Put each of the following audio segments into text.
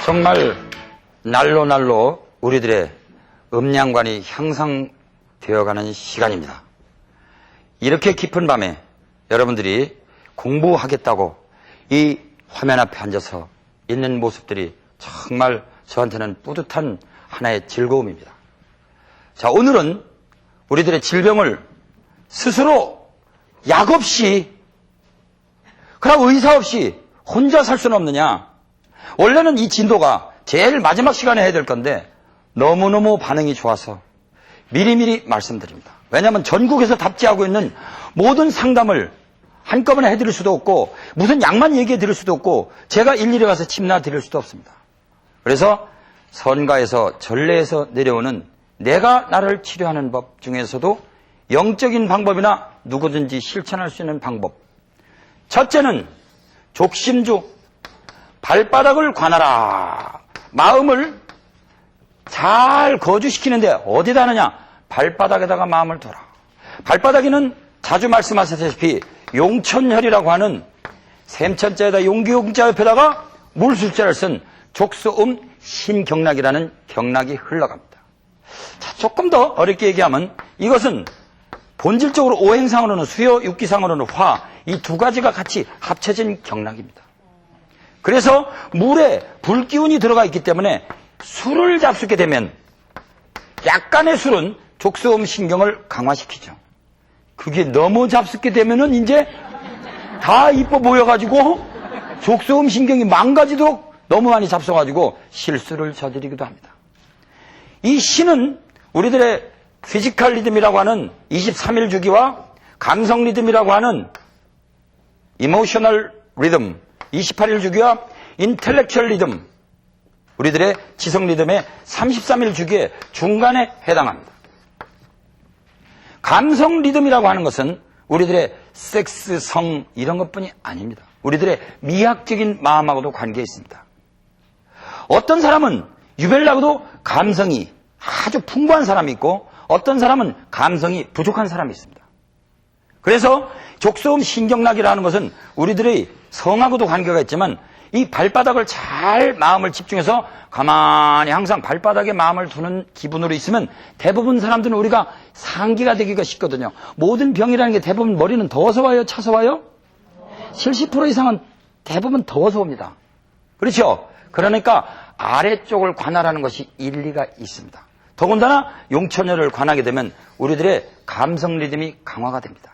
정말 날로 우리들의 음양관이 향상되어가는 시간입니다. 이렇게 깊은 밤에 여러분들이 공부하겠다고 이 화면 앞에 앉아서 있는 모습들이 정말 저한테는 뿌듯한 하나의 즐거움입니다. 자, 오늘은 우리들의 질병을 스스로 약 없이, 그러나 의사 없이 혼자 살 수는 없느냐. 원래는 이 진도가 제일 마지막 시간에 해야 될 건데 너무너무 반응이 좋아서 미리미리 말씀드립니다. 왜냐하면 전국에서 답지하고 있는 모든 상담을 한꺼번에 해드릴 수도 없고 무슨 약만 얘기해 드릴 수도 없고 제가 일일이 가서 침나 드릴 수도 없습니다. 그래서 선가에서 전례에서 내려오는 내가 나를 치료하는 법 중에서도 영적인 방법이나 누구든지 실천할 수 있는 방법. 첫째는 족심주, 발바닥을 관하라. 마음을 잘 거주시키는데 어디다 하느냐? 발바닥에다가 마음을 둬라. 발바닥에는 자주 말씀하셨다시피 용천혈이라고 하는 샘천자에다 용기용자 옆에다가 물술자를 쓴 족소음 신경락이라는 경락이 흘러갑니다. 자, 조금 더 어렵게 얘기하면 이것은 본질적으로 오행상으로는 수요, 육기상으로는 화, 이 두 가지가 같이 합쳐진 경락입니다. 그래서 물에 불기운이 들어가 있기 때문에 술을 잡수게 되면 약간의 술은 족소음 신경을 강화시키죠. 그게 너무 잡수게 되면은 이제 다 이뻐 보여가지고 족소음 신경이 망가지도록 너무 많이 잡숴가지고 실수를 저지르기도 합니다. 이 신은 우리들의 피지컬 리듬이라고 하는 23일 주기와 감성 리듬이라고 하는 이모셔널 리듬, 28일 주기와 인텔렉츄얼 리듬, 우리들의 지성 리듬의 33일 주기의 중간에 해당합니다. 감성 리듬이라고 하는 것은 우리들의 섹스, 성 이런 것뿐이 아닙니다. 우리들의 미학적인 마음하고도 관계가 있습니다. 어떤 사람은 유별나게도 감성이 아주 풍부한 사람이 있고 어떤 사람은 감성이 부족한 사람이 있습니다. 그래서 족소음 신경락이라는 것은 우리들의 성하고도 관계가 있지만 이 발바닥을 잘 마음을 집중해서 가만히 항상 발바닥에 마음을 두는 기분으로 있으면 대부분 사람들은 우리가 상기가 되기가 쉽거든요. 모든 병이라는 게 대부분 머리는 더워서 와요? 차서 와요? 70% 이상은 대부분 더워서 옵니다. 그렇죠? 그러니까 아래쪽을 관할하는 것이 일리가 있습니다. 더군다나 용천혈을 관하게 되면 우리들의 감성 리듬이 강화가 됩니다.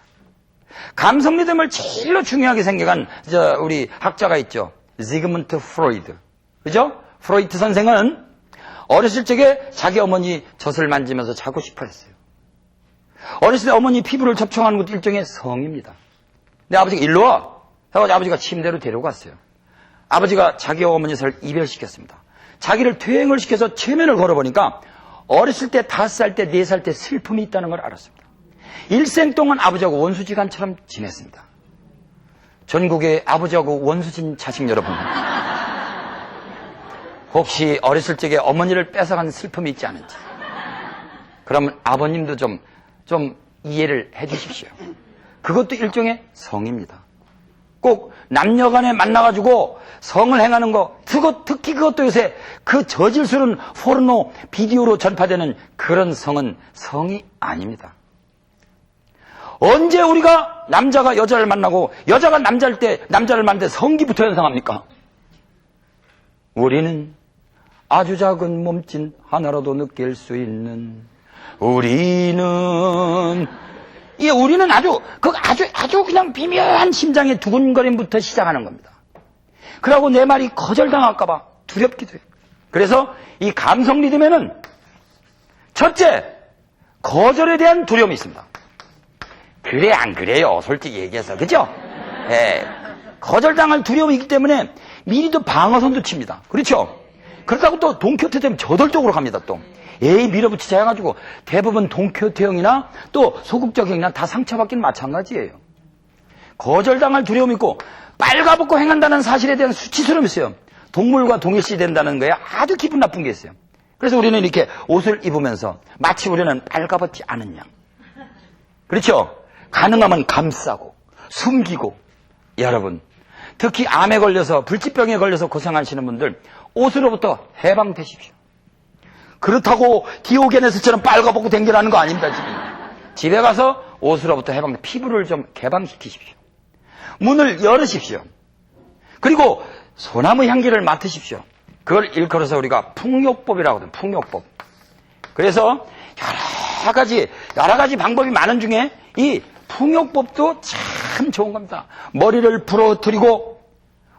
감성 리듬을 제일로 중요하게 생각한 우리 학자가 있죠. 지그문트 프로이드. 그죠? 프로이트 선생은 어렸을 적에 자기 어머니 젖을 만지면서 자고 싶어 했어요. 어렸을 때 어머니 피부를 접촉하는 것도 일종의 성입니다. 근데 아버지가 일로 와. 해가지고 아버지가 침대로 데려갔어요. 아버지가 자기 어머니를 이별시켰습니다. 자기를 퇴행을 시켜서 최면을 걸어보니까 어렸을 때 5살 때 4살 때 슬픔이 있다는 걸 알았습니다. 일생 동안 아버지하고 원수지간처럼 지냈습니다. 전국의 아버지하고 원수진 자식 여러분, 혹시 어렸을 적에 어머니를 뺏어간 슬픔이 있지 않은지, 그러면 아버님도 좀 이해를 해 주십시오. 그것도 일종의 성입니다. 꼭 남녀간에 만나가지고 성을 행하는 거, 특히 그것도 요새 그 저질스러운 포르노 비디오로 전파되는 그런 성은 성이 아닙니다. 언제 우리가 남자가 여자를 만나고 여자가 남자를 만날 때 성기부터 현상합니까? 우리는 아주 작은 몸짓 하나로도 느낄 수 있는 우리는 아주 그냥 비묘한 심장의 두근거림부터 시작하는 겁니다. 그러고 내 말이 거절당할까봐 두렵기도 해요. 그래서 이 감성 리듬에는 첫째, 거절에 대한 두려움이 있습니다. 그래 안 그래요? 솔직히 얘기해서. 그죠? 예. 거절당할 두려움이 있기 때문에 미리도 방어선도 칩니다. 그렇죠? 그렇다고 또 돈키호테 되면 저돌적으로 갑니다. 또 밀어붙이자 해가지고 대부분 돈키호테형이나 또 소극적형이나 다 상처받기는 마찬가지예요. 거절당할 두려움이 있고 빨가벗고 행한다는 사실에 대한 수치스러움이 있어요. 동물과 동일시 된다는 거에 아주 기분 나쁜 게 있어요. 그래서 우리는 이렇게 옷을 입으면서 마치 우리는 빨가벗지 않은 양. 그렇죠? 가능하면 감싸고 숨기고. 여러분, 특히 암에 걸려서 불치병에 걸려서 고생하시는 분들 옷으로부터 해방되십시오. 그렇다고 디오게네스처럼 빨가벗고 댕겨라는 거 아닙니다. 지금. 집에 가서 옷으로부터 피부를 좀 개방시키십시오. 문을 열으십시오. 그리고 소나무 향기를 맡으십시오. 그걸 일컬어서 우리가 풍요법이라고 하거든요. 풍요법. 그래서 여러 가지 방법이 많은 중에 이 풍요법도 참 좋은 겁니다. 머리를 부러뜨리고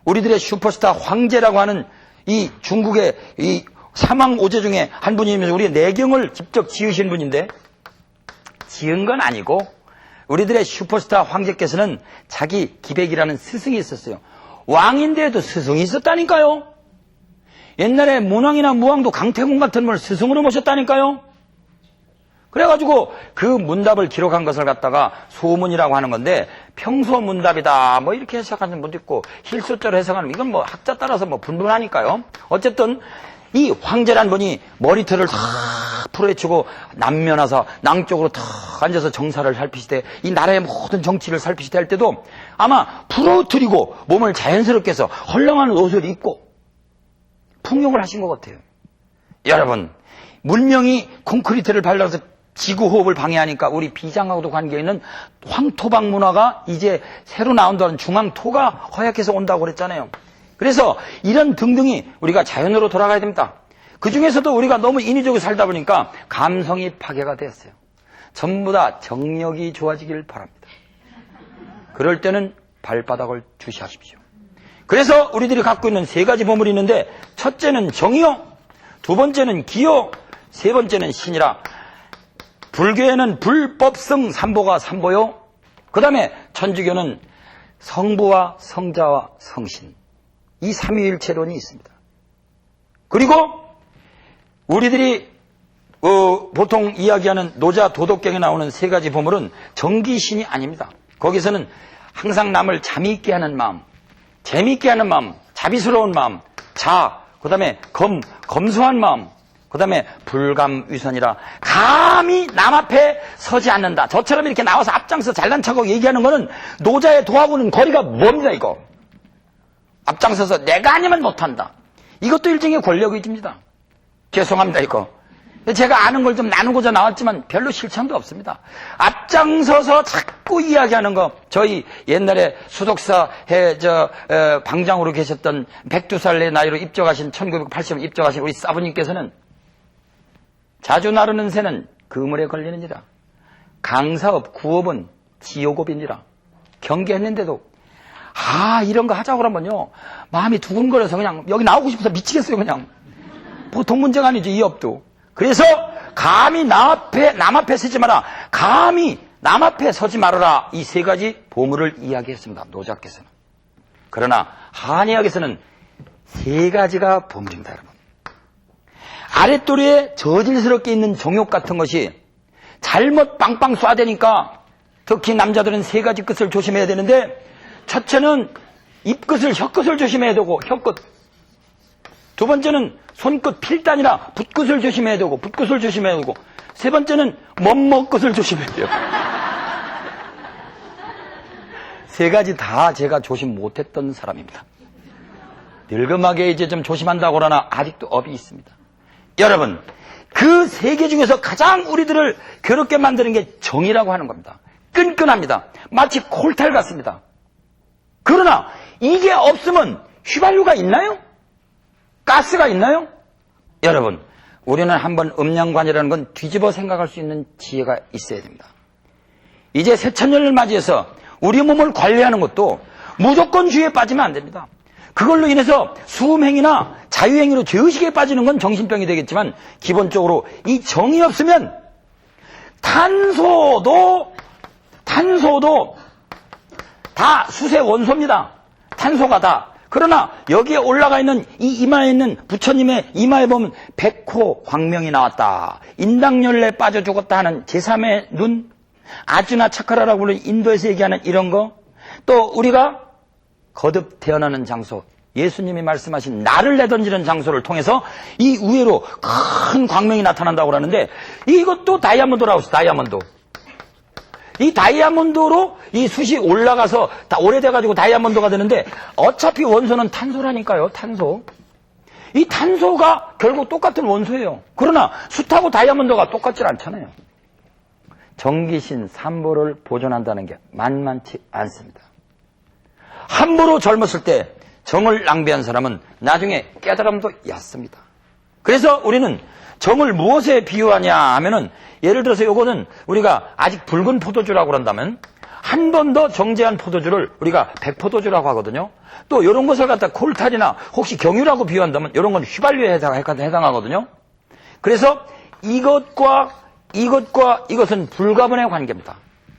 우리들의 슈퍼스타 황제라고 하는 이 중국의 이 사망 오제 중에 한 분이면서 우리의 내경을 직접 지으신 분인데, 지은 건 아니고 우리들의 슈퍼스타 황제께서는 자기 기백이라는 스승이 있었어요. 왕인데도 스승이 있었다니까요. 옛날에 문왕이나 무왕도 강태공 같은 분을 스승으로 모셨다니까요. 그래가지고 그 문답을 기록한 것을 갖다가 소문이라고 하는 건데, 평소 문답이다 뭐 이렇게 해석하는 분도 있고 hil소자로 해석하는, 이건 뭐 학자 따라서 뭐 분분하니까요. 어쨌든 이 황제란 분이 머리털을 다 풀어헤치고 남면하서 낭쪽으로 탁 앉아서 정사를 살피시되 이 나라의 모든 정치를 살피시되 할 때도 아마 부러뜨리고 몸을 자연스럽게 해서 헐렁한 옷을 입고 풍욕을 하신 것 같아요. 여러분, 문명이 콘크리트를 발라서 지구호흡을 방해하니까 우리 비장하고도 관계있는 황토방 문화가 이제 새로 나온다는 중앙토가 허약해서 온다고 그랬잖아요. 그래서 이런 등등이 우리가 자연으로 돌아가야 됩니다. 그 중에서도 우리가 너무 인위적으로 살다 보니까 감성이 파괴가 되었어요. 전부 다 정력이 좋아지길 바랍니다. 그럴 때는 발바닥을 주시하십시오. 그래서 우리들이 갖고 있는 세 가지 보물이 있는데, 첫째는 정이요, 두 번째는 기요, 세 번째는 신이라. 불교에는 불법성 삼보가 삼보요, 그 다음에 천주교는 성부와 성자와 성신, 이 삼위일체론이 있습니다. 그리고 우리들이 보통 이야기하는 노자 도덕경에 나오는 세 가지 보물은 정기신이 아닙니다. 거기서는 항상 남을 재미있게 하는 마음, 재미있게 하는 마음, 자비스러운 마음, 그 다음에 검소한 마음, 그 다음에 불감위선이라. 감히 남 앞에 서지 않는다. 저처럼 이렇게 나와서 앞장서 잘난 척하고 얘기하는 거는 노자의 도하고는 거리가 멉니다. 이거 앞장서서 내가 아니면 못한다, 이것도 일종의 권력의지입니다. 죄송합니다. 이거 제가 아는 걸 좀 나누고자 나왔지만 별로 실천도 없습니다. 앞장서서 자꾸 이야기하는 거. 저희 옛날에 수독사에 방장으로 계셨던 102살의 나이로 입적하신 1980년 입적하신 우리 사부님께서는 자주 나르는 새는 그물에 걸리느니라, 강사업 구업은 지옥업이니라 경계했는데도 이런 거 하자고 그러면요 마음이 두근거려서 그냥 여기 나오고 싶어서 미치겠어요. 그냥 보통 문제가 아니죠, 이 업도. 그래서 감히 남 앞에 서지 마라, 감히 남 앞에 서지 말아라, 이 세 가지 보물을 이야기했습니다, 노자께서는. 그러나 한의학에서는 세 가지가 보물입니다. 여러분, 아랫도리에 저질스럽게 있는 정욕 같은 것이 잘못 빵빵 쏴대니까 특히 남자들은 세 가지 끝을 조심해야 되는데, 첫째는 입끝을, 혀끝을 조심해야 되고, 혀끝. 두 번째는 손끝, 필단이라 붓끝을 조심해야 되고, 붓끝을 조심해야 되고, 세 번째는 멋먹끝을 조심해야 돼요. 세 가지 다 제가 조심 못했던 사람입니다. 늙음하게 이제 좀 조심한다고 그러나 아직도 업이 있습니다. 여러분, 그 세 개 중에서 가장 우리들을 괴롭게 만드는 게 정이라고 하는 겁니다. 끈끈합니다. 마치 콜탈 같습니다. 그러나 이게 없으면 휘발유가 있나요? 가스가 있나요? 여러분, 우리는 한번 음양관이라는 건 뒤집어 생각할 수 있는 지혜가 있어야 됩니다. 이제 새천년을 맞이해서 우리 몸을 관리하는 것도 무조건 죄에 빠지면 안 됩니다. 그걸로 인해서 수음행위나 자유행위로 죄의식에 빠지는 건 정신병이 되겠지만, 기본적으로 이 정이 없으면 탄소도 다 수세 원소입니다. 탄소가 다. 그러나 여기에 올라가 있는 이 이마에 있는 부처님의 이마에 보면 백호 광명이 나왔다, 인당열레 빠져 죽었다 하는 제3의 눈, 아주나 차크라라고 부르는 인도에서 얘기하는 이런 거, 또 우리가 거듭 태어나는 장소, 예수님이 말씀하신 나를 내던지는 장소를 통해서 이 우회로 큰 광명이 나타난다고 그러는데, 이것도 다이아몬드라고 해서 다이아몬드. 이 다이아몬드로 이 숯이 올라가서 다 오래돼가지고 다이아몬드가 되는데, 어차피 원소는 탄소라니까요, 탄소. 이 탄소가 결국 똑같은 원소예요. 그러나 숯하고 다이아몬드가 똑같질 않잖아요. 정기신 삼보를 보존한다는 게 만만치 않습니다. 함부로 젊었을 때 정을 낭비한 사람은 나중에 깨달음도 얕습니다. 그래서 우리는 정을 무엇에 비유하냐 하면은, 예를 들어서 요거는 우리가 아직 붉은 포도주라고 그런다면 한 번 더 정제한 포도주를 우리가 백포도주라고 하거든요. 또 이런 것을 갖다 콜탈이나 혹시 경유라고 비유한다면 이런 건 휘발유에 해당하거든요. 그래서 이것과 이것은 불가분의 관계입니다.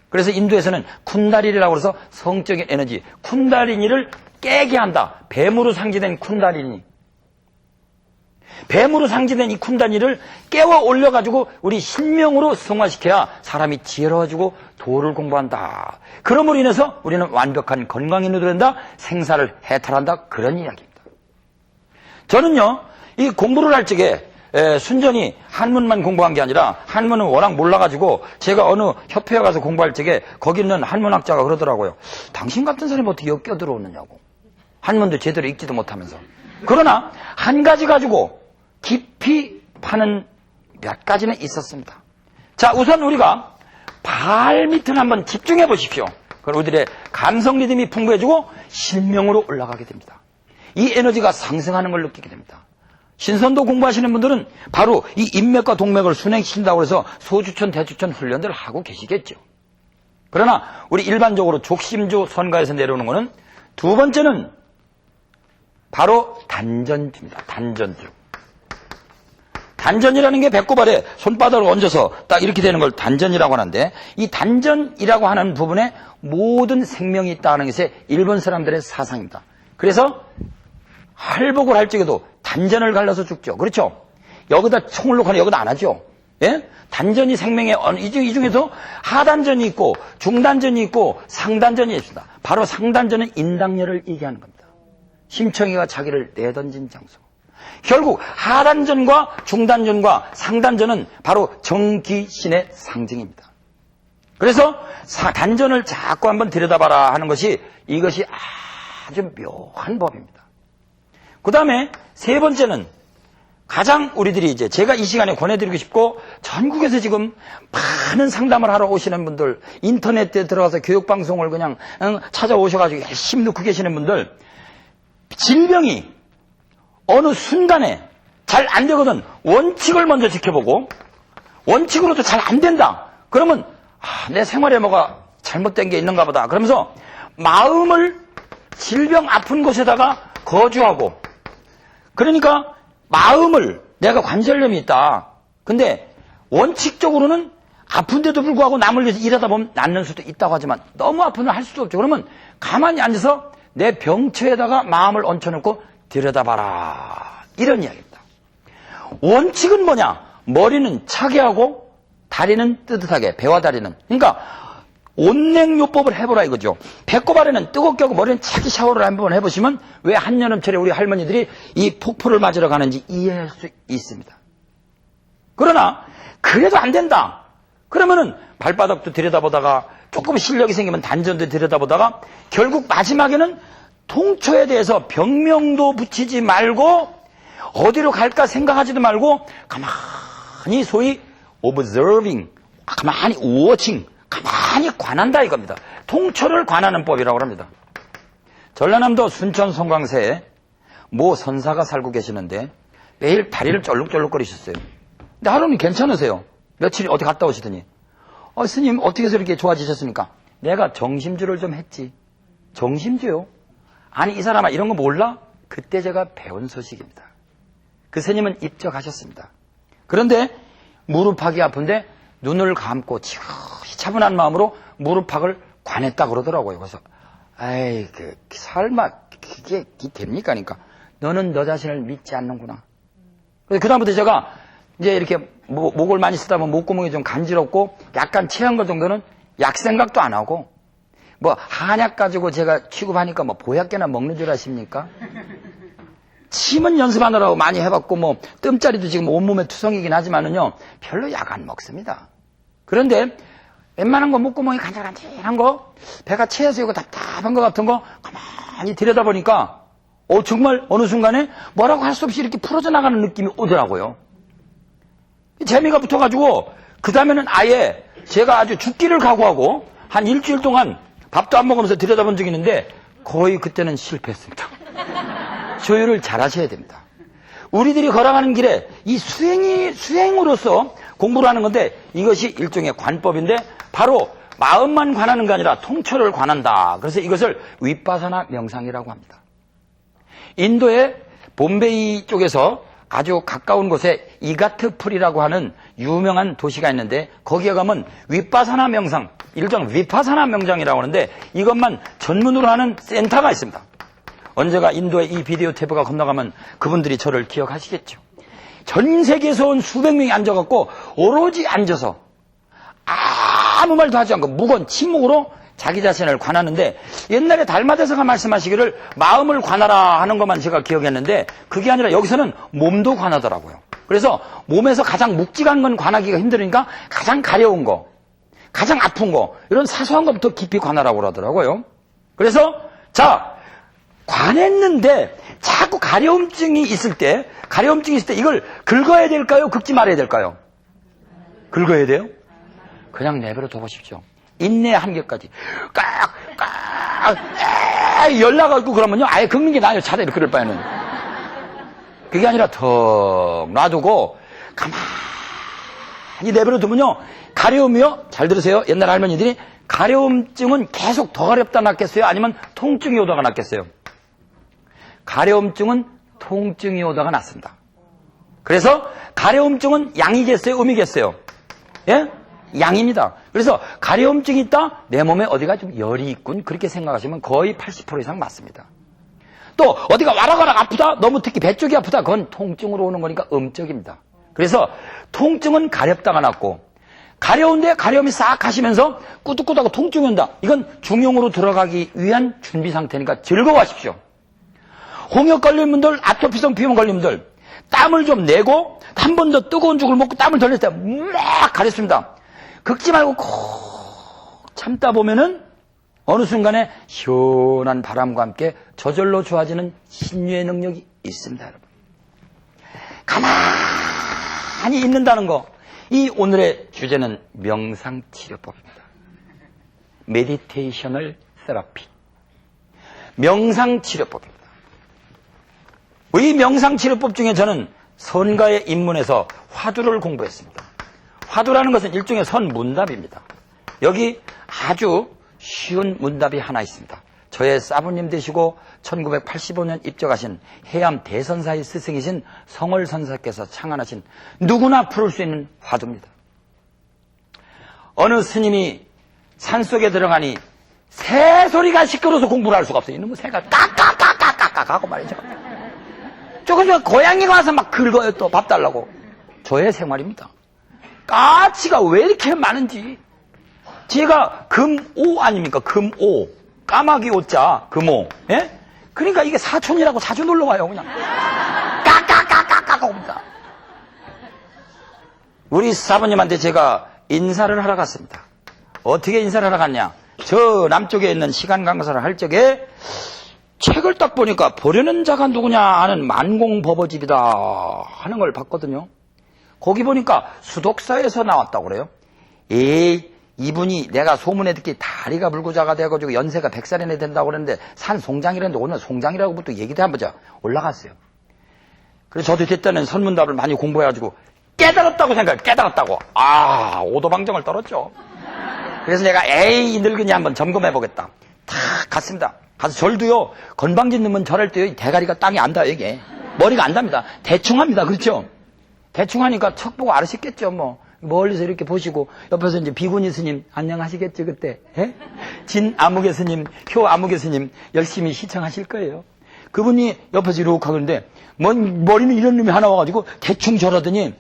그래서 인도에서는 쿤다리니라고 해서 성적인 에너지, 쿤다리니를 깨게 한다. 뱀으로 상징된 쿤다리니. 뱀으로 상징된 이 쿤다리니를 깨워 올려가지고 우리 신명으로 승화시켜야 사람이 지혜로워지고 도를 공부한다. 그럼으로 인해서 우리는 완벽한 건강인으로 된다. 생사를 해탈한다. 그런 이야기입니다. 저는요, 이 공부를 할 적에 순전히 한문만 공부한 게 아니라, 한문은 워낙 몰라가지고 제가 어느 협회에 가서 공부할 적에 거기 있는 한문학자가 그러더라고요. 당신 같은 사람이 어떻게 여기 껴들어오느냐고. 한문도 제대로 읽지도 못하면서. 그러나 한 가지 가지고 깊이 파는 몇 가지는 있었습니다. 자, 우선 우리가 발밑을 한번 집중해 보십시오. 그럼 우리들의 감성 리듬이 풍부해지고 신명으로 올라가게 됩니다. 이 에너지가 상승하는 걸 느끼게 됩니다. 신선도 공부하시는 분들은 바로 이 인맥과 동맥을 순행시킨다고 해서 소주천, 대주천 훈련들을 하고 계시겠죠. 그러나 우리 일반적으로 족심주 선가에서 내려오는 것은 두 번째는 바로 단전주입니다. 단전주. 단전이라는 게 배꼽 아래 손바닥을 얹어서 딱 이렇게 되는 걸 단전이라고 하는데, 이 단전이라고 하는 부분에 모든 생명이 있다는 것이 일본 사람들의 사상입니다. 그래서 할복을 할 적에도 단전을 갈라서 죽죠. 그렇죠? 여기다 총을 놓고 여기다 안 하죠. 예? 단전이 생명의 이 중에서 하단전이 있고 중단전이 있고 상단전이 있습니다. 바로 상단전은 인당열을 얘기하는 겁니다. 심청이가 자기를 내던진 장소. 결국 하단전과 중단전과 상단전은 바로 정기신의 상징입니다. 그래서 단전을 자꾸 한번 들여다봐라 하는 것이, 이것이 아주 묘한 법입니다. 그 다음에 세 번째는 가장 우리들이 이제 제가 이 시간에 권해드리고 싶고, 전국에서 지금 많은 상담을 하러 오시는 분들, 인터넷에 들어가서 교육방송을 그냥 찾아오셔가지고 열심히 넣고 계시는 분들, 질병이 어느 순간에 잘 안 되거든 원칙을 먼저 지켜보고, 원칙으로도 잘 안 된다. 그러면 내 생활에 뭐가 잘못된 게 있는가 보다. 그러면서 마음을 질병 아픈 곳에다가 거주하고, 그러니까 마음을 내가 관절염이 있다. 근데 원칙적으로는 아픈데도 불구하고 남을 위해서 일하다 보면 낫는 수도 있다고 하지만 너무 아프면 할 수도 없죠. 그러면 가만히 앉아서 내 병처에다가 마음을 얹혀놓고 들여다봐라. 이런 이야기입니다. 원칙은 뭐냐? 머리는 차게 하고 다리는 뜨뜻하게, 배와 다리는. 그러니까 온냉요법을 해보라 이거죠. 배꼽 아래는 뜨겁게 하고 머리는 차게 샤워를 한번 해보시면 왜 한여름철에 우리 할머니들이 이 폭포를 맞으러 가는지 이해할 수 있습니다. 그러나 그래도 안 된다. 그러면은 발바닥도 들여다보다가 조금 실력이 생기면 단전도 들여다보다가 결국 마지막에는 통초에 대해서 병명도 붙이지 말고 어디로 갈까 생각하지도 말고 가만히 소위 observing, 가만히 watching, 가만히 관한다 이겁니다. 통초를 관하는 법이라고 합니다. 전라남도 순천 송광세에 모 선사가 살고 계시는데 매일 다리를 쩔룩쩔룩거리셨어요. 근데 하루는 괜찮으세요. 며칠 어디 갔다 오시더니 스님 어떻게 해서 이렇게 좋아지셨습니까? 내가 정심주를 좀 했지. 정심주요? 아니 이 사람아 이런 거 몰라? 그때 제가 배운 소식입니다. 그 스님은 입적하셨습니다. 그런데 무릎팍이 아픈데 눈을 감고 차분한 마음으로 무릎팍을 관했다 그러더라고요. 그래서 아이 설마 그게 됩니까? 그러니까 너는 너 자신을 믿지 않는구나. 그래서 그다음부터 제가 이제 이렇게 목을 많이 쓰다 보면 목구멍이 좀 간지럽고 약간 체한 것 정도는 약 생각도 안 하고, 뭐 한약 가지고 제가 취급하니까 뭐 보약계나 먹는 줄 아십니까? 침은 연습하느라고 많이 해봤고 뭐 뜸자리도 지금 온몸에 투성이긴 하지만은요 별로 약 안 먹습니다. 그런데 웬만한 거 목구멍이 간질간질한 거, 배가 체해서 이거 답답한 거 같은 거 가만히 들여다보니까 정말 어느 순간에 뭐라고 할 수 없이 이렇게 풀어져 나가는 느낌이 오더라고요. 재미가 붙어가지고 그 다음에는 아예 제가 아주 죽기를 각오하고 한 일주일 동안 밥도 안 먹으면서 들여다본 적이 있는데 거의 그때는 실패했습니다. 조율을 잘 하셔야 됩니다. 우리들이 걸어가는 길에 이 수행으로서 공부를 하는 건데 이것이 일종의 관법인데 바로 마음만 관하는 게 아니라 통철을 관한다. 그래서 이것을 윗바사나 명상이라고 합니다. 인도의 봄베이 쪽에서 아주 가까운 곳에 이가트풀이라고 하는 유명한 도시가 있는데 거기에 가면 윗바사나 명상, 일종 위파사나 명상이라고 하는데 이것만 전문으로 하는 센터가 있습니다. 언제가 인도에 이 비디오 테이프가 건너가면 그분들이 저를 기억하시겠죠. 전 세계에서 온 수백 명이 앉아갖고 오로지 앉아서 아무 말도 하지 않고 무건 침묵으로 자기 자신을 관하는데 옛날에 달마대사가 말씀하시기를 마음을 관하라 하는 것만 제가 기억했는데 그게 아니라 여기서는 몸도 관하더라고요. 그래서 몸에서 가장 묵직한 건 관하기가 힘드니까 가장 가려운 거, 가장 아픈 거 이런 사소한 것부터 깊이 관하라고 그러더라고요. 그래서 자 관했는데 자꾸 가려움증이 있을 때 이걸 긁어야 될까요? 긁지 말아야 될까요? 긁어야 돼요? 그냥 내버려 둬보십시오. 인내 한계까지 열나가지고 그러면요 아예 긁는 게 나아요. 차라리 그럴 바에는. 그게 아니라 턱 놔두고 가만히 내버려 두면요 가려움이요 잘 들으세요. 옛날 할머니들이 가려움증은 계속 더 가렵다 낫겠어요? 아니면 통증이 오다가 낫겠어요? 가려움증은 통증이 오다가 낫습니다. 그래서 가려움증은 양이겠어요? 음이겠어요? 예? 양입니다. 그래서 가려움증이 있다? 내 몸에 어디가 좀 열이 있군. 그렇게 생각하시면 거의 80% 이상 맞습니다. 또 어디가 와락와락 아프다? 너무 특히 배 쪽이 아프다? 그건 통증으로 오는 거니까 음적입니다. 그래서 통증은 가렵다가 낫고 가려운데 가려움이 싹 가시면서 꾸덕꾸덕하고 통증이 온다. 이건 중용으로 들어가기 위한 준비 상태니까 즐거워하십시오. 홍역 걸린 분들, 아토피성 비염 걸린 분들 땀을 좀 내고 한 번 더 뜨거운 죽을 먹고 땀을 덜 낼 때 막 가렸습니다. 긁지 말고 콕 참다 보면은 어느 순간에 시원한 바람과 함께 저절로 좋아지는 신유의 능력이 있습니다, 여러분. 가만히 있는다는 거. 이 오늘의 주제는 명상치료법입니다. 메디테이셔널 세라피. 명상치료법입니다. 이 명상치료법 중에 저는 선가에 입문해서 화두를 공부했습니다. 화두라는 것은 일종의 선문답입니다. 여기 아주 쉬운 문답이 하나 있습니다. 저의 사부님 되시고 1985년 입적하신 해암 대선사의 스승이신 성월선사께서 창안하신 누구나 풀을 수 있는 화두입니다. 어느 스님이 산속에 들어가니 새소리가 시끄러워서 공부를 할 수가 없어요. 이놈의 새가 까까까까까까 하고 말이죠. 조금 고양이가 와서 막 긁어요. 또 밥 달라고. 저의 생활입니다. 까치가 왜 이렇게 많은지. 제가 금오 아닙니까? 금오. 까마귀 오자 금오. 예? 그러니까 이게 사촌이라고 자주 놀러 와요. 그냥 까까까까까 옵니다. 우리 사부님한테 제가 인사를 하러 갔습니다. 어떻게 인사를 하러 갔냐? 저 남쪽에 있는 시간 강사를 할 적에 책을 딱 보니까 보려는 자가 누구냐 하는 만공법어집이다 하는 걸 봤거든요. 거기 보니까 수독사에서 나왔다고 그래요. 에이, 이분이 내가 소문에 듣기 다리가 불구자가 돼가지고 연세가 100살이나 된다고 그랬는데 산 송장이라는데 오늘 송장이라고부터 얘기도 해보자. 올라갔어요. 그래서 저도 그때는 선문답을 많이 공부해가지고 깨달았다고 생각해요. 깨달았다고. 아, 오도방정을 떨었죠. 그래서 내가 에이, 이 늙은이 한번 점검해보겠다. 탁 갔습니다. 가서 절도요, 건방진 놈은 절할 때요, 대가리가 땅에 안 닿아요, 이게. 머리가 안 닿습니다. 대충 합니다. 그렇죠? 대충 하니까 척 보고 알으셨겠죠, 뭐. 멀리서 이렇게 보시고, 옆에서 이제 비구니 스님, 안녕하시겠죠, 그때? 예? 진 아무개 스님, 효 아무개 스님, 열심히 시청하실 거예요. 그분이 옆에서 이러고 가는데, 머리는 이런 놈이 하나 와가지고, 대충 절하더니,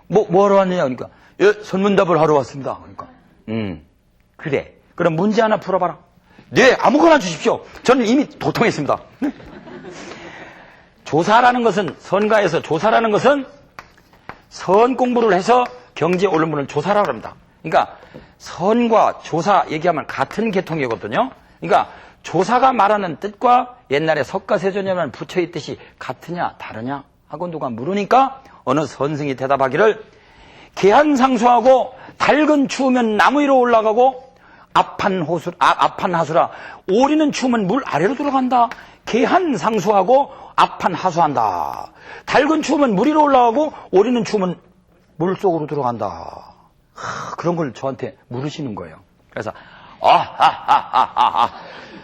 뭐하러 왔느냐, 그러니까, 예, 선문답을 하러 왔습니다. 그러니까, 그래. 그럼 문제 하나 풀어봐라. 네, 아무거나 주십시오. 저는 이미 도통했습니다. 조사라는 것은, 선가에서 조사라는 것은 선 공부를 해서 경지에 오른 분을 조사라고 합니다. 그러니까 선과 조사 얘기하면 같은 계통이거든요. 그러니까 조사가 말하는 뜻과 옛날에 석가세존에만 붙여있듯이 같으냐 다르냐 하고 누가 물으니까 어느 선생이 대답하기를 계한상수하고 닭은 추우면 나무 위로 올라가고 앞판 하수라 오리는 추우면 물 아래로 들어간다. 계한상수하고 앞판 하수한다. 닭은 추우면 물 위로 올라가고 오리는 추우면 물 속으로 들어간다. 그런 걸 저한테 물으시는 거예요. 그래서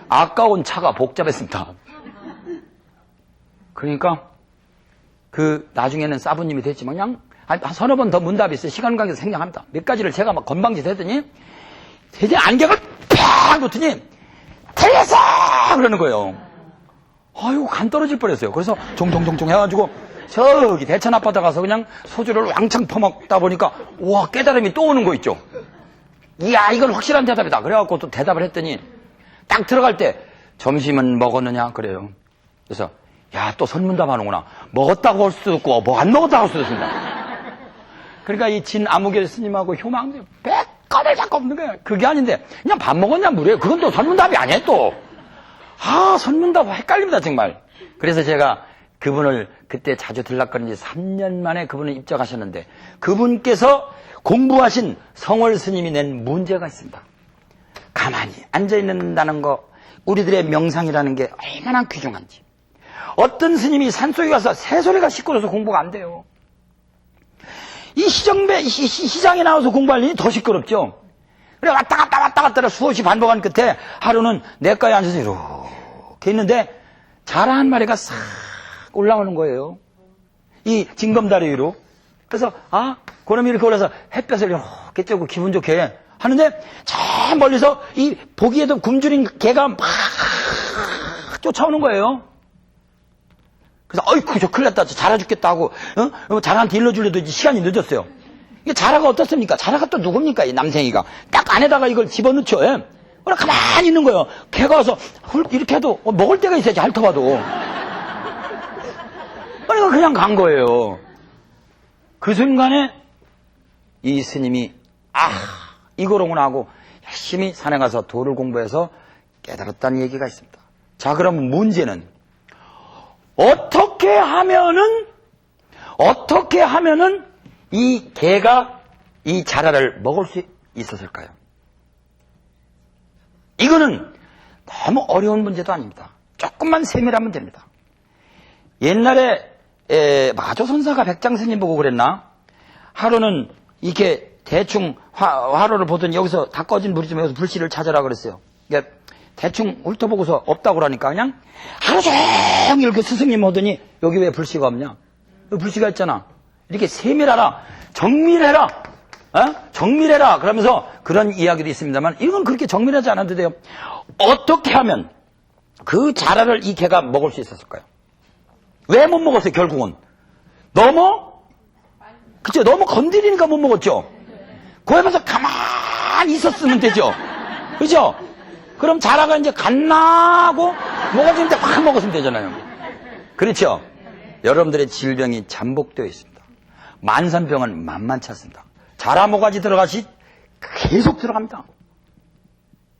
아까운 차가 복잡했습니다. 그러니까 나중에는 사부님이 됐지만 그냥 한 서너 번 더 문답이 있어요. 시간 관계에서 생략합니다. 몇 가지를 제가 막 건방짓 했더니 대체 안경을 팍 놓더니 틀렸어! 그러는 거예요. 아유, 간 떨어질 뻔했어요. 그래서 종종종종 해가지고 저기 대천 앞바다 가서 그냥 소주를 왕창 퍼먹다 보니까 우와, 깨달음이 또 오는 거 있죠. 이야, 이건 확실한 대답이다. 그래갖고 또 대답을 했더니 딱 들어갈 때 점심은 먹었느냐 그래요. 그래서 야, 또 선문답 하는구나. 먹었다고 할 수도 있고 뭐 안 먹었다고 할 수도 있습니다. 그러니까 이 진아무개 스님하고 효망 백건을 잡고 없는 거예요. 그게 아닌데 그냥 밥 먹었냐 물어요. 그건 또 선문답이 아니에요 또. 선문답 헷갈립니다 정말. 그래서 제가 그분을 그때 자주 들락거리는 지 3년 만에 그분을 입적하셨는데 그분께서 공부하신 성월 스님이 낸 문제가 있습니다. 가만히 앉아있는다는 거, 우리들의 명상이라는 게 얼마나 귀중한지. 어떤 스님이 산속에 가서 새소리가 시끄러워서 공부가 안 돼요. 이 시장에 나와서 공부할 일이 더 시끄럽죠. 그래 왔다 갔다 수없이 반복한 끝에 하루는 내과에 앉아서 이렇게 있는데 자라 한 마리가 싹 올라오는 거예요. 이 징검다리 위로. 그래서 그놈이 이렇게 올라서 햇볕을 이렇게 쬐고 기분 좋게 하는데 저 멀리서 이 보기에도 굶주린 개가 막 쫓아오는 거예요. 그래서 어이쿠 저 큰일 났다 자라 죽겠다 하고 자라한테 일러주려도 시간이 늦었어요. 이게 자라가 어떻습니까? 자라가 또 누굽니까? 이 남생이가 딱 안에다가 이걸 집어넣죠. 예? 그래 가만히 있는 거예요. 개가 와서 이렇게 해도 먹을 데가 있어야지 핥아봐도. 그러니까 그냥 간 거예요. 그 순간에 이 스님이 이거로구나 하고 열심히 산에 가서 도를 공부해서 깨달았다는 얘기가 있습니다. 자, 그럼 문제는 어떻게 하면은 이 개가 이 자라를 먹을 수 있었을까요? 이거는 너무 어려운 문제도 아닙니다. 조금만 세밀하면 됩니다. 옛날에 마조선사가 백장스님 보고 그랬나? 하루는 이렇게 대충 화로를 보더니 여기서 다 꺼진 불이지만 여기서 불씨를 찾아라 그랬어요. 그러니까 대충 훑어보고서 없다고 그러니까 그냥 하루 종일 그 스승님 오더니 여기 왜 불씨가 없냐? 여기 불씨가 있잖아. 이렇게 세밀하라, 정밀해라, 정밀해라 그러면서 그런 이야기도 있습니다만 이건 그렇게 정밀하지 않아도 돼요. 어떻게 하면 그 자라를 이 개가 먹을 수 있었을까요? 왜 못 먹었어요 결국은? 너무 건드리니까 못 먹었죠. 거기서 가만히 있었으면 되죠. 그죠? 그럼 자라가 이제 갓나고 먹어주는데 확 먹었으면 되잖아요. 그렇죠? 여러분들의 질병이 잠복되어 있습니다. 만산병은 만만치 않습니다. 자라 모가지 들어가시 계속 들어갑니다.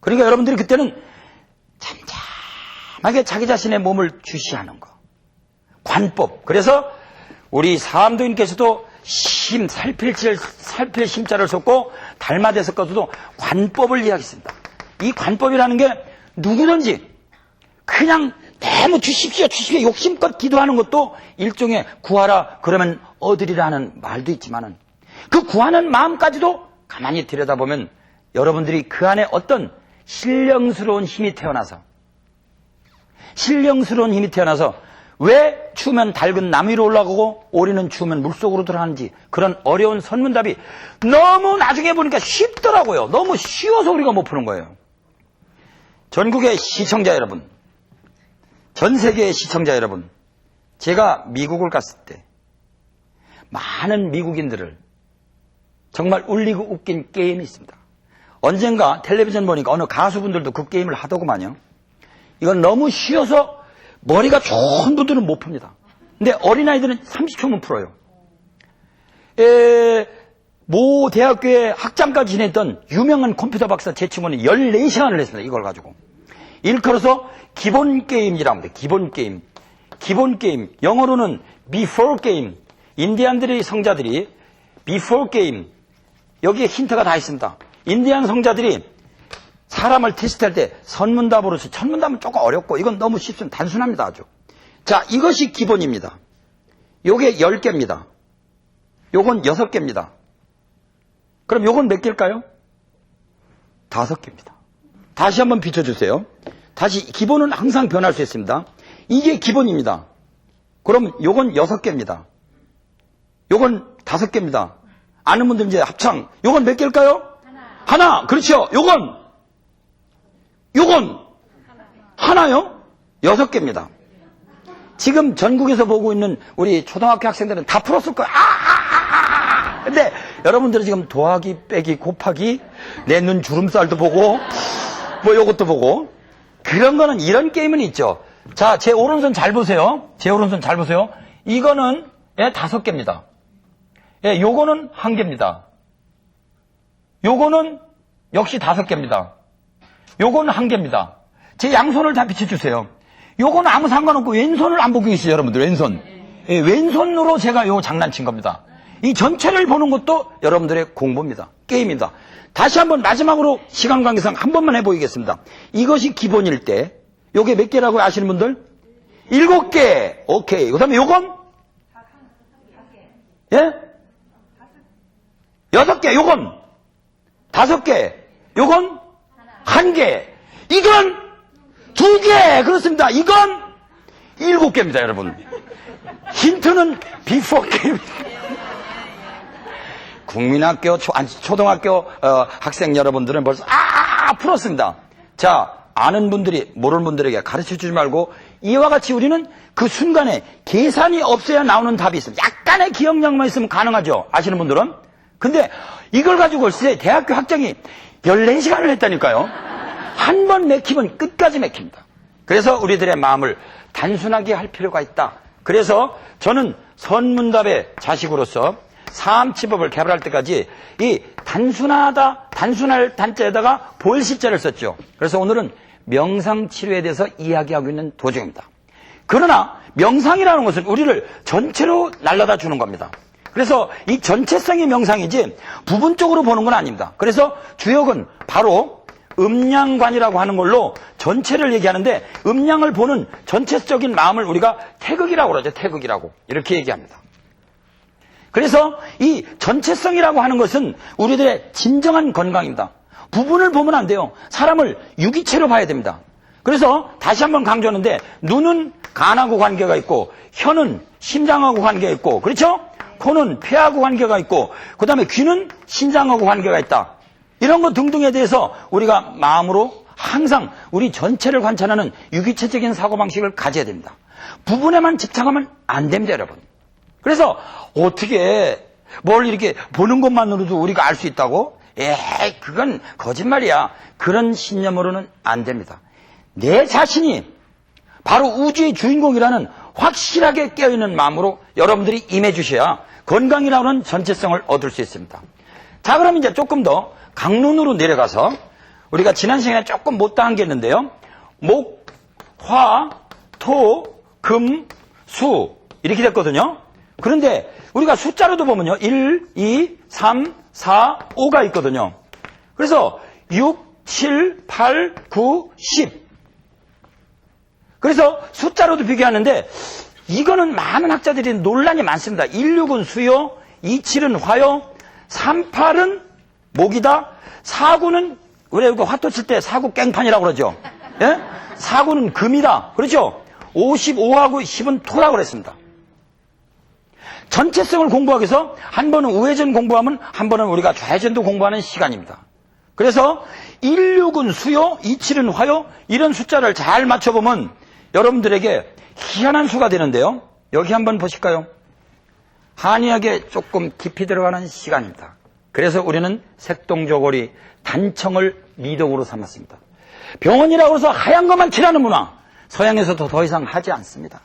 그러니까 여러분들이 그때는 잠잠하게 자기 자신의 몸을 주시하는 거. 관법. 그래서 우리 사암도인께서도 살필 심자를 썼고 달마대 섞어서도 관법을 이야기했습니다. 이 관법이라는 게 누구든지 그냥 너무 주십시오 욕심껏 기도하는 것도 일종의 구하라 그러면 얻으리라는 말도 있지만은 그 구하는 마음까지도 가만히 들여다보면 여러분들이 그 안에 어떤 신령스러운 힘이 태어나서 왜 추우면 닭은 나무 위로 올라가고 오리는 추우면 물속으로 들어가는지 그런 어려운 선문답이 너무 나중에 보니까 쉽더라고요. 너무 쉬워서 우리가 못 푸는 거예요. 전국의 시청자 여러분, 전 세계의 시청자 여러분, 제가 미국을 갔을 때 많은 미국인들을 정말 울리고 웃긴 게임이 있습니다. 언젠가 텔레비전 보니까 어느 가수분들도 그 게임을 하더구만요. 이건 너무 쉬워서 머리가 좋은 분들은 못 풉니다. 근데 어린아이들은 30초면 풀어요. 모 대학교에 학장까지 지냈던 유명한 컴퓨터 박사 제 친구는 14시간을 했습니다. 이걸 가지고. 일컬어서 기본 게임이라고 합니다. 기본 게임. 기본 게임. 영어로는 before game. 인디안들의 성자들이 before game. 여기에 힌트가 다 있습니다. 인디안 성자들이 사람을 테스트할 때 선문답으로, 천문답은 조금 어렵고 이건 너무 쉽습니다. 단순합니다. 아주. 자, 이것이 기본입니다. 요게 10개입니다. 요건 6개입니다. 그럼 요건 몇 개일까요? 5개입니다. 다시 한번 비춰주세요. 다시 기본은 항상 변할 수 있습니다. 이게 기본입니다. 그럼 요건 6개입니다. 요건 5개입니다. 아는 분들 이제 합창. 요건 몇 개일까요? 하나. 그렇죠. 요건 하나요? 6개입니다. 지금 전국에서 보고 있는 우리 초등학교 학생들은 다 풀었을 거예요. 근데 여러분들은 지금 더하기, 빼기, 곱하기, 내 눈 주름살도 보고, 뭐 요것도 보고, 그런 거는 이런 게임은 있죠. 자, 제 오른손 잘 보세요. 제 오른손 잘 보세요. 이거는 5개입니다. 예, 요거는 1개입니다. 요거는 역시 5개입니다. 요거는 1개입니다. 제 양손을 다 비춰주세요. 요거는 아무 상관없고 왼손을 안 보고 계시죠, 여러분들. 왼손. 예, 왼손으로 제가 요 장난친 겁니다. 이 전체를 보는 것도 여러분들의 공부입니다. 게임입니다. 다시 한번 마지막으로 시간 관계상 한 번만 해보이겠습니다. 이것이 기본일 때 요게 몇 개라고 아시는 분들? 7개. 오케이. 그 다음에 요건? 예? 6개. 요건? 5개. 요건? 1개. 이건? 2개. 그렇습니다. 이건? 7개입니다, 여러분. 힌트는 before game. 국민학교, 초등학교 학생 여러분들은 벌써 풀었습니다. 자, 아는 분들이 모르는 분들에게 가르쳐주지 말고 이와 같이 우리는 그 순간에 계산이 없어야 나오는 답이 있습니다. 약간의 기억력만 있으면 가능하죠. 아시는 분들은. 근데 이걸 가지고 글쎄 대학교 학장이 14시간을 했다니까요. 한 번 맥히면 끝까지 맥힙니다. 그래서 우리들의 마음을 단순하게 할 필요가 있다. 그래서 저는 선문답의 자식으로서 사암치법을 개발할 때까지 이 단순할 단자에다가 볼시자를 썼죠. 그래서 오늘은 명상치료에 대해서 이야기하고 있는 도중입니다. 그러나 명상이라는 것은 우리를 전체로 날라다 주는 겁니다. 그래서 이 전체성이 명상이지 부분적으로 보는 건 아닙니다. 그래서 주역은 바로 음양관이라고 하는 걸로 전체를 얘기하는데 음양을 보는 전체적인 마음을 우리가 태극이라고 그러죠. 태극이라고. 이렇게 얘기합니다. 그래서 이 전체성이라고 하는 것은 우리들의 진정한 건강입니다. 부분을 보면 안 돼요. 사람을 유기체로 봐야 됩니다. 그래서 다시 한번 강조하는데 눈은 간하고 관계가 있고 혀는 심장하고 관계가 있고 그렇죠? 코는 폐하고 관계가 있고 그 다음에 귀는 신장하고 관계가 있다. 이런 것 등등에 대해서 우리가 마음으로 항상 우리 전체를 관찰하는 유기체적인 사고방식을 가져야 됩니다. 부분에만 집착하면 안 됩니다, 여러분. 그래서 어떻게 뭘 이렇게 보는 것만으로도 우리가 알 수 있다고? 에이, 그건 거짓말이야. 그런 신념으로는 안 됩니다. 내 자신이 바로 우주의 주인공이라는 확실하게 깨어있는 마음으로 여러분들이 임해 주셔야 건강이라고 하는 전체성을 얻을 수 있습니다. 자, 그럼 이제 조금 더 강론으로 내려가서 우리가 지난 시간에 조금 못다한 게 있는데요. 목, 화, 토, 금, 수 이렇게 됐거든요. 그런데 우리가 숫자로도 보면요. 1, 2, 3, 4, 5가 있거든요. 그래서 6, 7, 8, 9, 10. 그래서 숫자로도 비교하는데 이거는 많은 학자들이 논란이 많습니다. 1, 6은 수요, 2, 7은 화요, 3, 8은 목이다, 4, 9는 우리가 화토 칠 때 4, 9 깽판이라고 그러죠. 예? 4, 9는 금이다. 그렇죠? 55하고 10은 토라고 그랬습니다. 전체성을 공부하기 위해서 한 번은 우회전 공부하면 한 번은 우리가 좌회전도 공부하는 시간입니다. 그래서 1, 6은 수요, 2, 7은 화요 이런 숫자를 잘 맞춰보면 여러분들에게 희한한 수가 되는데요. 여기 한번 보실까요? 한의학에 조금 깊이 들어가는 시간입니다. 그래서 우리는 색동저고리, 단청을 미덕으로 삼았습니다. 병원이라고 해서 하얀 것만 칠하는 문화 서양에서도 더 이상 하지 않습니다.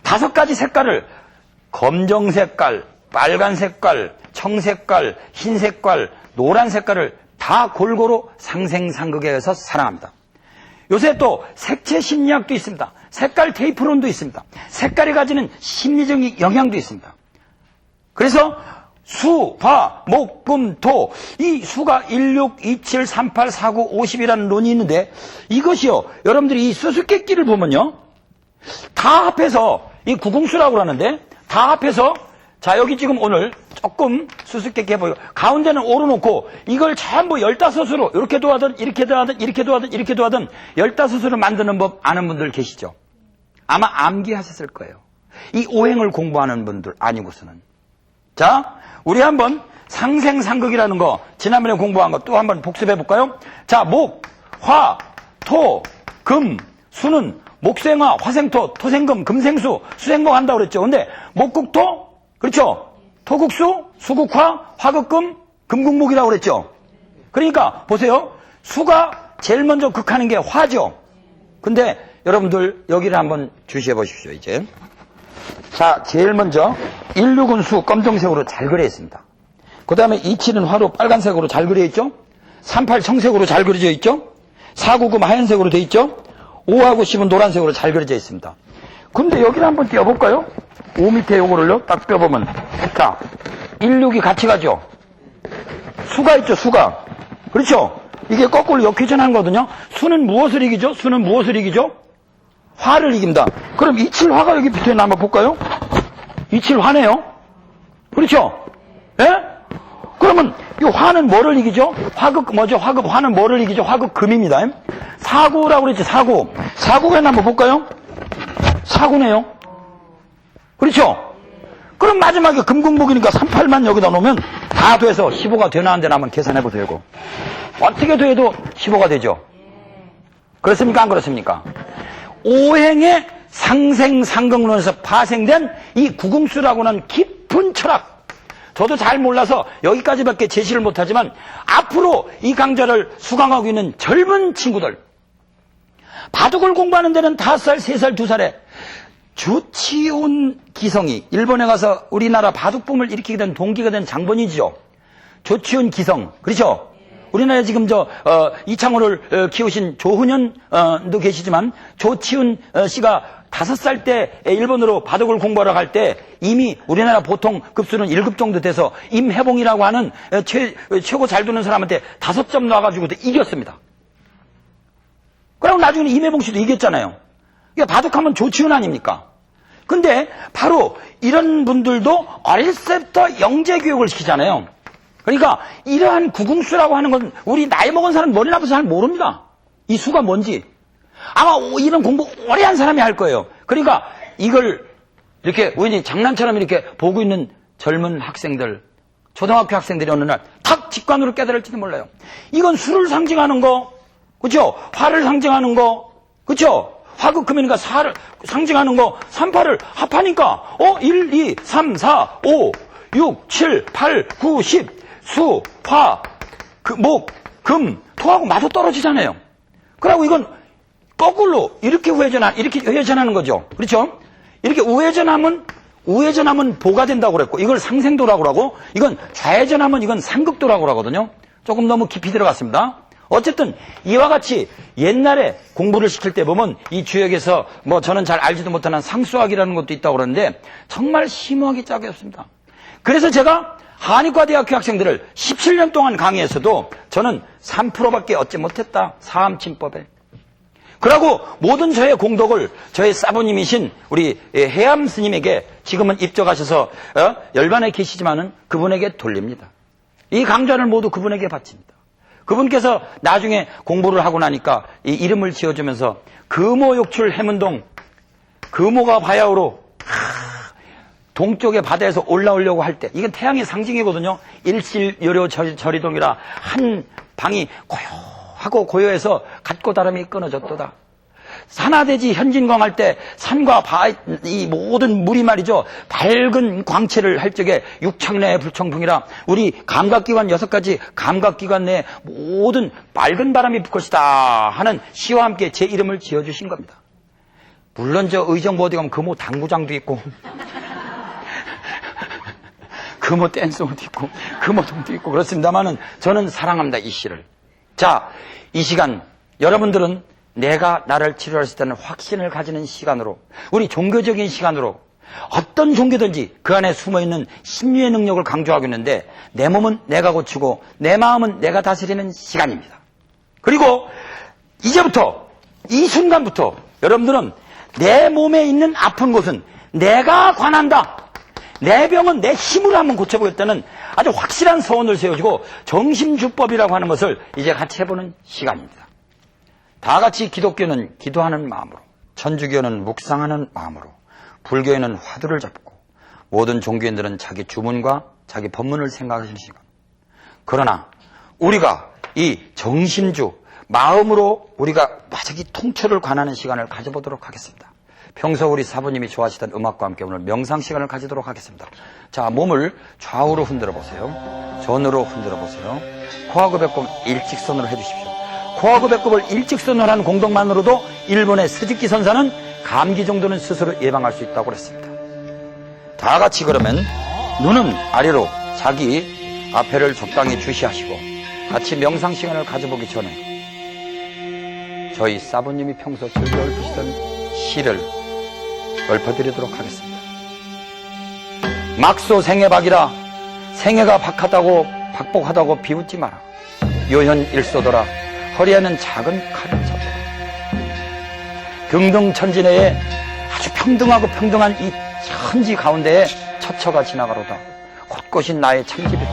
5가지 색깔을 검정 색깔, 빨간 색깔, 청색깔, 흰 색깔, 노란 색깔을 다 골고루 상생상극에 의해서 사랑합니다. 요새 또 색채 심리학도 있습니다. 색깔 테이프론도 있습니다. 색깔이 가지는 심리적인 영향도 있습니다. 그래서 수, 화, 목, 금, 토, 이 수가 16, 27, 38, 49, 50이라는 론이 있는데 이것이요, 여러분들이 이 수수께끼를 보면요, 다 합해서 이 구궁수라고 하는데 다 합해서, 자, 여기 지금 오늘 조금 수수께끼 해보요. 가운데는 5로 놓고 이걸 전부 15수로 이렇게도 하든 이렇게도 하든 이렇게도 하든 이렇게도 하든 15수로 만드는 법 아는 분들 계시죠? 아마 암기하셨을 거예요. 이 오행을 공부하는 분들 아니고서는. 자, 우리 한번 상생상극이라는 거 지난번에 공부한 거 또 한번 복습해 볼까요? 자, 목, 화, 토, 금, 수는 목생화, 화생토, 토생금, 금생수, 수생목 한다고 그랬죠. 근데 목국토, 그렇죠? 토국수, 수국화, 화극금, 금국목이라고 그랬죠. 그러니까 보세요. 수가 제일 먼저 극하는 게 화죠. 근데 여러분들 여기를 한번 주시해 보십시오. 이제 자, 제일 먼저 16은 수 검정색으로 잘 그려 있습니다. 그 다음에 27은 화로 빨간색으로 잘 그려 있죠. 38 청색으로 잘 그려져 있죠. 49금 하얀색으로 돼 있죠. 5하고 10은 노란색으로 잘 그려져 있습니다. 근데 여기를 한번 띄워볼까요? 5 밑에 요거를요, 딱 띄워보면. 자, 16이 같이 가죠? 수가 있죠, 수가. 그렇죠? 이게 거꾸로 역회전하는 거거든요. 수는 무엇을 이기죠? 수는 무엇을 이기죠? 화를 이깁니다. 그럼 27화가 여기 붙어 있나 한번 볼까요? 27화네요? 그렇죠? 예? 그러면 이 화는 뭐를 이기죠? 화극, 뭐죠? 화극, 화는 뭐를 이기죠? 화극 금입니다. 사구라고 그랬지, 사구. 사구가 있나 한번 볼까요? 사구네요. 그렇죠? 그럼 마지막에 금국목이니까 38만 여기다 놓으면 다 돼서 15가 되나 안 되나 한번 계산해보세요. 이거. 어떻게 돼도 15가 되죠? 그렇습니까? 안 그렇습니까? 오행의 상생상극론에서 파생된 이 구궁수라고 하는 깊은 철학. 저도 잘 몰라서 여기까지밖에 제시를 못하지만 앞으로 이 강좌를 수강하고 있는 젊은 친구들, 바둑을 공부하는 데는 5살, 3살, 2살에 조치훈 기성이 일본에 가서 우리나라 바둑붐을 일으키게 된 동기가 된 장본인이죠. 조치훈 기성, 그렇죠? 우리나라에 지금 이창호를 키우신 조훈현도 계시지만 조치훈 씨가 5살 때 일본으로 바둑을 공부하러 갈 때 이미 우리나라 보통 급수는 1급 정도 돼서 임해봉이라고 하는 최고 잘 두는 사람한테 5점 놔가지고 이겼습니다. 그리고 나중에 임해봉 씨도 이겼잖아요. 이게 바둑하면 조치훈 아닙니까? 근데 바로 이런 분들도 어렸을 때부터 영재교육을 시키잖아요. 그러니까 이러한 구궁수라고 하는 건 우리 나이 먹은 사람 머리 나빠서 잘 모릅니다. 이 수가 뭔지. 아마 이런 공부 오래 한 사람이 할 거예요. 그러니까 이걸 이렇게 우연히 장난처럼 이렇게 보고 있는 젊은 학생들, 초등학교 학생들이 어느 날 탁 직관으로 깨달을지도 몰라요. 이건 수를 상징하는 거, 그렇죠? 화를 상징하는 거, 그렇죠? 화극금이니까 사를 상징하는 거, 38을 합하니까 1, 2, 3, 4, 5, 6, 7, 8, 9, 10 수, 화, 목, 금, 토하고 맞아 떨어지잖아요. 그러고 이건 거꾸로 이렇게 우회전하는 거죠. 그렇죠? 이렇게 우회전하면 보가 된다고 그랬고, 이걸 상생도라고 하고, 이건 좌회전하면 이건 상극도라고 하거든요. 조금 너무 깊이 들어갔습니다. 어쨌든 이와 같이 옛날에 공부를 시킬 때 보면 이 주역에서 뭐 저는 잘 알지도 못하는 상수학이라는 것도 있다고 그러는데 정말 심오하게 짝이 없습니다. 그래서 제가 한의과대학교 학생들을 17년 동안 강의했어도 저는 3%밖에 얻지 못했다. 사암침법에. 그러고 모든 저의 공덕을 저의 사부님이신 우리 해암 스님에게 지금은 입적하셔서 열반에 계시지만은 그분에게 돌립니다. 이 강좌를 모두 그분에게 바칩니다. 그분께서 나중에 공부를 하고 나니까 이 이름을 지어주면서 금오욕출 해문동, 금오가 바야흐로 동쪽의 바다에서 올라오려고 할 때, 이건 태양의 상징이거든요. 일실요료 저리동이라 한 방이 고요하고 고요해서 갓고다름이 끊어졌도다. 산하대지 현진광할 때 산과 이 모든 물이 말이죠, 밝은 광채를 할 적에 육창내의 불청풍이라 우리 감각기관 6가지 감각기관 내에 모든 맑은 바람이 불 것이다 하는 시와 함께 제 이름을 지어주신 겁니다. 물론 저 의정부 어디 가면 금호 당구장도 있고 금호 댄스홀도 있고 금호동도 있고 그렇습니다만은 저는 사랑합니다, 이 시를. 자, 이 시간 여러분들은 내가 나를 치료할 수 있다는 확신을 가지는 시간으로, 우리 종교적인 시간으로, 어떤 종교든지 그 안에 숨어있는 심리의 능력을 강조하고 있는데, 내 몸은 내가 고치고 내 마음은 내가 다스리는 시간입니다. 그리고 이제부터, 이 순간부터 여러분들은 내 몸에 있는 아픈 곳은 내가 관한다, 내 병은 내 힘으로 한번 고쳐보겠다는 아주 확실한 서원을 세워주고 정심주법이라고 하는 것을 이제 같이 해보는 시간입니다. 다 같이 기독교는 기도하는 마음으로, 천주교는 묵상하는 마음으로, 불교에는 화두를 잡고, 모든 종교인들은 자기 주문과 자기 법문을 생각하시는 시간. 그러나 우리가 이 정심주, 마음으로 우리가 자기 통철을 관하는 시간을 가져보도록 하겠습니다. 평소 우리 사부님이 좋아하시던 음악과 함께 오늘 명상 시간을 가지도록 하겠습니다. 자, 몸을 좌우로 흔들어 보세요. 전으로 흔들어 보세요. 코하고 배꼽 일직선으로 해주십시오. 코하고 배꼽을 일직선으로 하는 공동만으로도 일본의 스즈키 선사는 감기 정도는 스스로 예방할 수 있다고 그랬습니다. 다 같이 그러면 눈은 아래로 자기 앞에를 적당히 주시하시고 같이 명상 시간을 가져보기 전에 저희 사부님이 평소 즐겨 읊으시던 시를 읊어드리도록 하겠습니다. 막소 생애박이라, 생애가 박하다고 박복하다고 비웃지 마라. 요현일소더라, 허리에는 작은 칼을 잡아라. 등등천지내에 아주 평등하고 평등한 이 천지 가운데에 처처가 지나가로다. 곳곳이 나의 참집이다.